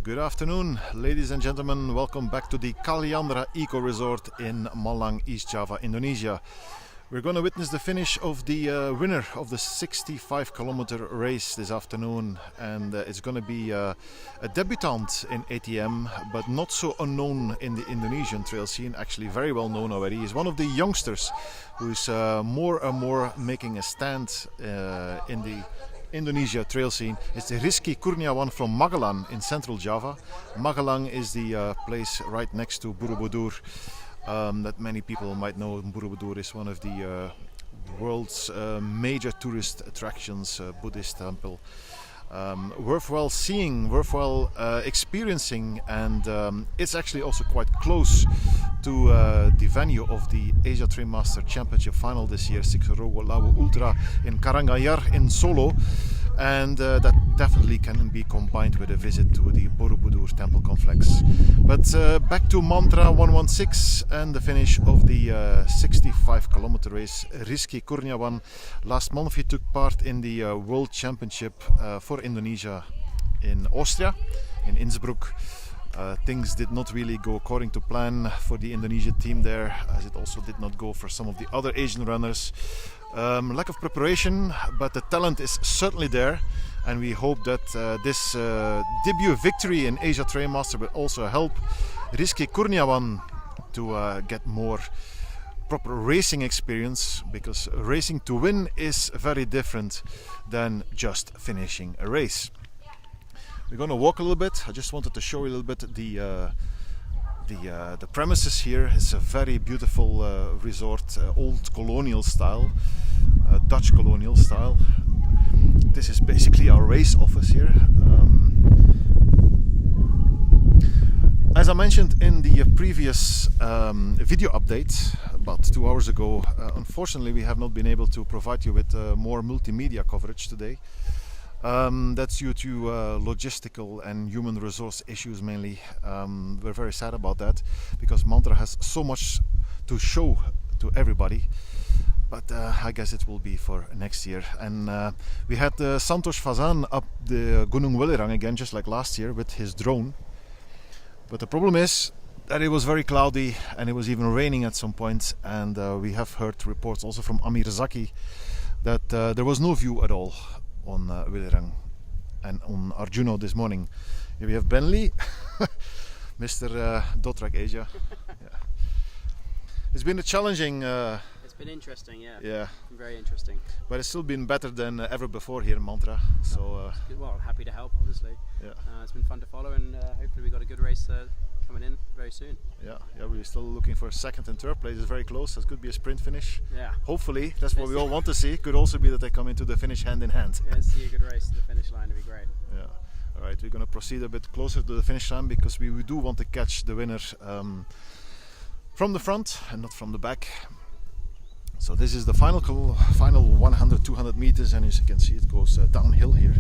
Good afternoon, ladies and gentlemen. Welcome back to the Kaliandra Eco Resort in Malang, East Java, Indonesia. We're going to witness the finish of the winner of the 65-kilometer race this afternoon, and it's going to be a debutant in ATM, but not so unknown in the Indonesian trail scene. Actually, very well known already. He's one of the youngsters who's more and more making a stand in the Indonesia trail scene. It's the Risqi Kurniawan from Malang in central Java. Malang is the place right next to Borobudur that many people might know. Borobudur is one of the world's major tourist attractions, Buddhist temple. Worthwhile seeing, worthwhile experiencing, and it's actually also quite close to the venue of the ATM Master Championship final this year, Siksorogo Lawu Ultra in Karanganyar in Solo, and that definitely can be combined with a visit to the Borobudur temple complex. But back to Mantra 116 and the finish of the 65-kilometer race. Risqi Kurniawan, last month he took part in the World Championship for Indonesia in Austria, in Innsbruck. Things did not really go according to plan for the Indonesian team there, as it also did not go for some of the other Asian runners. Lack of preparation, but the talent is certainly there, and we hope that this debut victory in Asia Trail Master will also help Risqi Kurniawan to get more proper racing experience, because racing to win is very different than just finishing a race. We're going to walk a little bit. I just wanted to show you a little bit the premises here. It's a very beautiful resort, old colonial style, Dutch colonial style. This is basically our race office here. As I mentioned in the previous video update about 2 hours ago, unfortunately we have not been able to provide you with more multimedia coverage today. That's due to logistical and human resource issues mainly. We're very sad about that, because Mantra has so much to show to everybody. But I guess it will be for next year. And we had Santosh Fazan up the Gunung Welirang again, just like last year, with his drone. But the problem is that it was very cloudy, and it was even raining at some point. And we have heard reports also from Amir Zaki that there was no view at all on Welirang and on Arjuno this morning. Here we have Ben Lee, Mr. Dotrak Asia. Yeah. It's been a challenging. It's been interesting, yeah. Yeah. Very interesting. But it's still been better than ever before here in Mantra. So. Well, happy to help, obviously. Yeah. It's been fun to follow, and hopefully we got a good race coming in very soon. Yeah, we're still looking for second and third place. It's very close. That could be a sprint finish. Yeah. Hopefully, that's what we all want to see. Could also be that they come into the finish hand in hand. Yeah, see a good race to the finish line. It'd be great. Yeah. All right, we're going to proceed a bit closer to the finish line, because we do want to catch the winner from the front and not from the back. So this is the final 100-200 meters, and as you can see, it goes downhill here.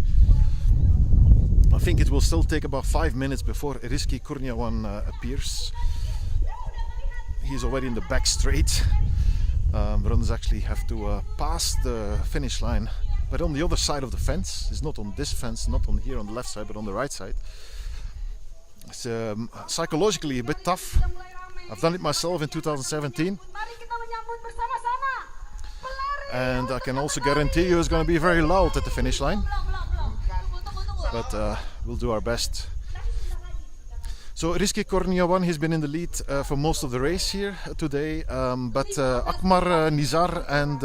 I think it will still take about 5 minutes before Risqi Kurniawan appears. He's already in the back straight. Runners actually have to pass the finish line, but on the other side of the fence. It's not on this fence, not on here on the left side, but on the right side. It's psychologically a bit tough. I've done it myself in 2017. And I can also guarantee you it's going to be very loud at the finish line. But we'll do our best. So Risqi Kurniawan, he's been in the lead for most of the race here today. But Akmar Nizar and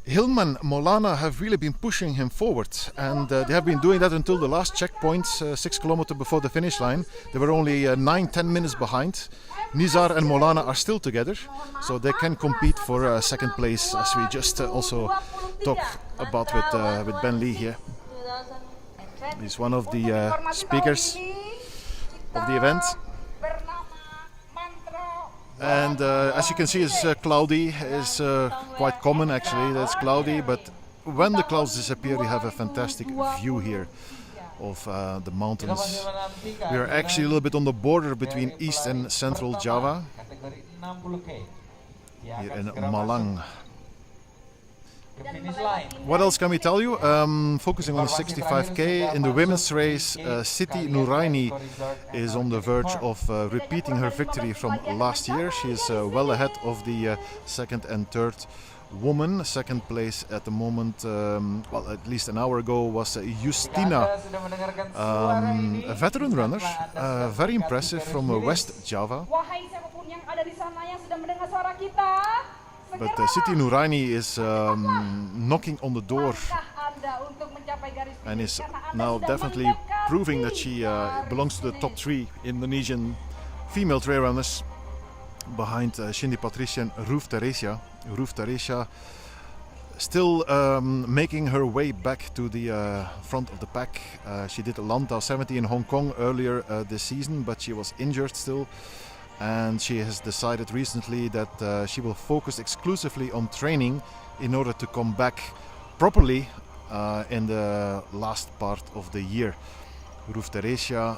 Hilman Molana have really been pushing him forward. And they have been doing that until the last checkpoint, 6 kilometers before the finish line. They were only 9-10 minutes behind. Nizar and Molana are still together, so they can compete for second place, as we just also talked about with Ben Lee here. He's one of the speakers of the event. And as you can see, it's cloudy. It's quite common actually that it's cloudy, but when the clouds disappear, you have a fantastic view here of the mountains. We are actually a little bit on the border between East and Central Java, here in Malang. What else can we tell you? Focusing on the 65k in the women's race, Risqi Kurniawan is on the verge of repeating her victory from last year. She is well ahead of the second and third woman. Second place at the moment, well, at least an hour ago, was Justina, a veteran runner, very impressive from West Java. But Risqi Kurniawan is knocking on the door and is now definitely proving that she belongs to the top 3 Indonesian female trail runners, behind Cindy Patricia and Ruth Teresia. Ruth Teresia still making her way back to the front of the pack. She did Atlanta 70 in Hong Kong earlier this season, but she was injured still. And she has decided recently that she will focus exclusively on training in order to come back properly in the last part of the year. Ruth Teresia,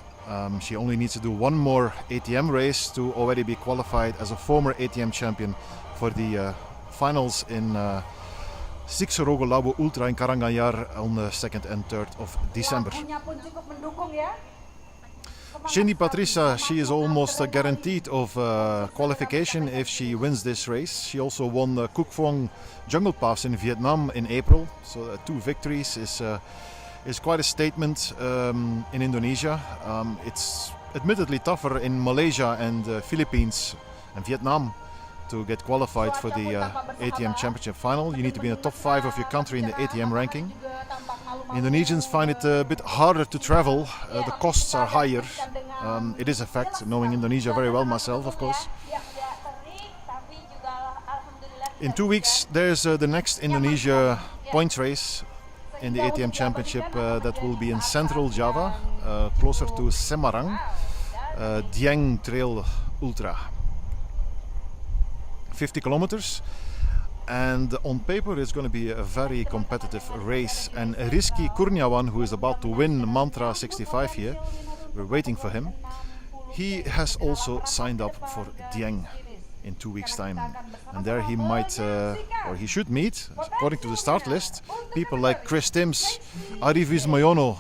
she only needs to do one more ATM race to already be qualified as a former ATM champion for the finals in Siksorogo Labu Ultra in Karanganyar on the 2nd and 3rd of December. Cindy Patricia, she is almost guaranteed of qualification if she wins this race. She also won the Cuc Phuong Jungle Pass in Vietnam in April, so 2 victories is quite a statement in Indonesia. It's admittedly tougher in Malaysia and Philippines and Vietnam to get qualified for the ATM Championship final. You need to be in the top 5 of your country in the ATM ranking. Indonesians find it a bit harder to travel. The costs are higher. It is a fact, knowing Indonesia very well myself, of course. In 2 weeks there's the next Indonesia points race in the ATM Championship that will be in Central Java, closer to Semarang, Dieng Trail Ultra. 50 kilometers, and on paper it's going to be a very competitive race. And Risqi Kurniawan, who is about to win Mantra 65 here, we're waiting for him. He has also signed up for Dieng in 2 weeks' time, and there he might, or he should meet, according to the start list, people like Chris Timms, Arif Wismoyono,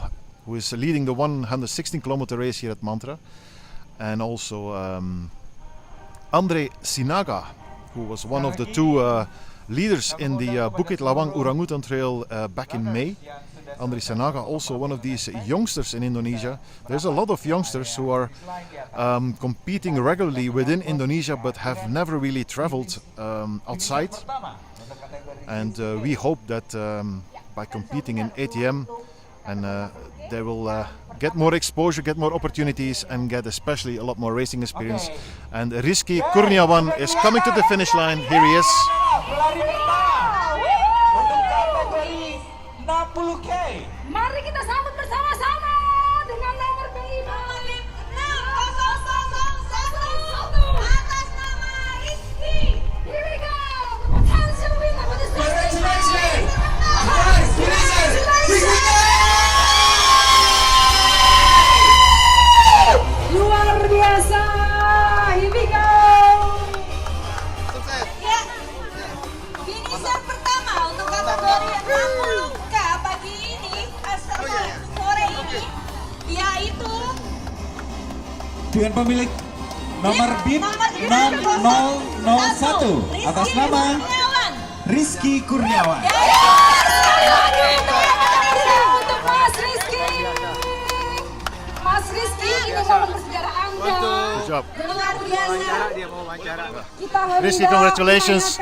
who is leading the 116-kilometer race here at Mantra, and also Andre Sinaga, who was one of the 2 leaders in the Bukit Lawang Orangutan Trail back in May. Andre Sinaga, also one of these youngsters in Indonesia. There's a lot of youngsters who are competing regularly within Indonesia but have never really traveled outside. And we hope that by competing in ATM, and they will get more exposure, get more opportunities, and get especially a lot more racing experience. And Risqi Kurniawan is coming to the finish line. Here he is. Mari kita sambut bersama-sama dengan nomor kelima. Atas nama Risqi. Here we go. Potential winner for this race. Luar biasa. Here we go. Ya. Finisher pertama untuk kategori 60K pagi ini, sore ini, yaitu dengan pemilik nomor BIN 0001 atas nama Risqi Kurniawan. Untuk Mas Risqi. Mas Risqi, ini momen bersejarah Anda. Good job. Luar biasa. Risqi, congratulations.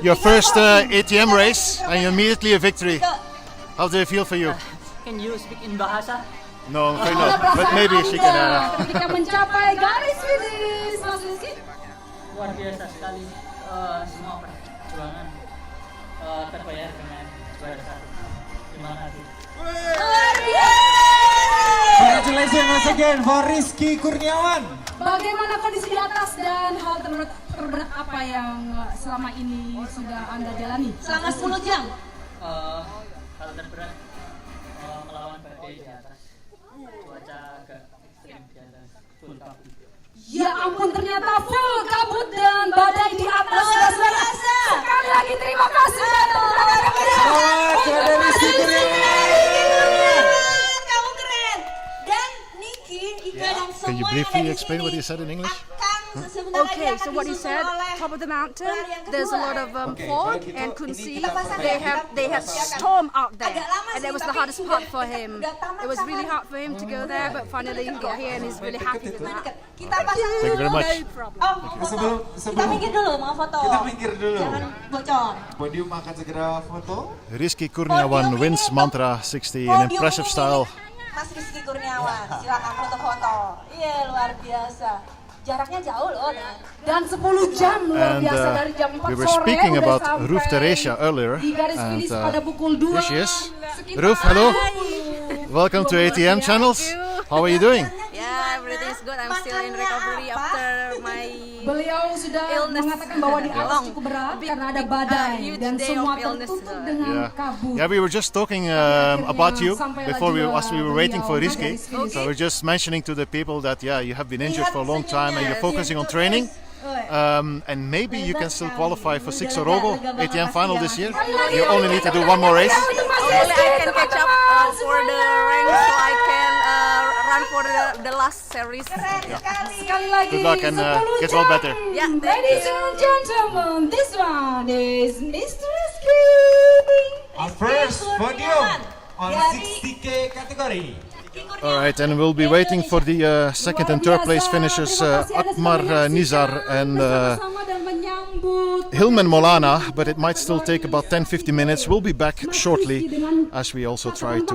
Your first ATM race and immediately a victory. How did it feel for you? Can you speak in Bahasa? No, I'm afraid not. But maybe she can. Ketika mencapai garis finish, Mas Risqi. Luar biasa sekali. Semua perjuangan terbayar dengan juara 1. Terima kasih. Luar biasa. Congratulations once again for Risqi Kurniawan. Bagaimana kondisi di atas dan hal terberat apa yang selama ini sudah Anda jalani? Selama 10 jam. Hal terberat melawan badai di atas. Cuaca agak ekstrim di atas. Full kabut. Ya ampun, ternyata full kabut dan badai di atas. Sekali lagi terima kasih. briefly explain what he said in English? Okay, so what he said, top of the mountain, there's a lot of fog and couldn't see. They had storm out there, and that was the hardest part for him. It was really hard for him to go there, but finally he got here and he's really happy with that. Thank you very much. No problem. Kita minggir dulu mau foto. Kita minggir dulu. Jangan bocor. Podium akan segera foto. Risqi Kurniawan wins Mantra 60 in impressive style. Mas Risqi Kurniawan, silakan foto-foto. Iya, luar biasa. Jaraknya jauh loh. Dan 10 jam luar And biasa dari jam 4 we were sore speaking udah about sampai Roof Teresia earlier, di garis and finish pada pukul 2. here she is. Roof, hello. Welcome to ATM Channels. How are you doing? Yeah, everything's good. I'm still in recovery after my Beliau sudah mengatakan bahwa di atas cukup berat karena ada badai dan semua tertutup dengan kabut. Yeah, we were just talking about you before as we were waiting for Risqi. So we're just mentioning to the people that you have been injured for a long time and you're focusing on training. And maybe you can still qualify for 6 Orobo ATM final this year. You only need to do one more race. Hopefully I can catch up for the rank so I can run for the last series. Sekali lagi, Good luck and get well better. Yeah, ladies and gentlemen, this one is Mr. Risqi. Our first podium on 60K category. Alright, and we'll be waiting for the second and third place finishers Akmar Nizar and Hilman Molana, but it might still take about 10-15 minutes. We'll be back shortly as we also try to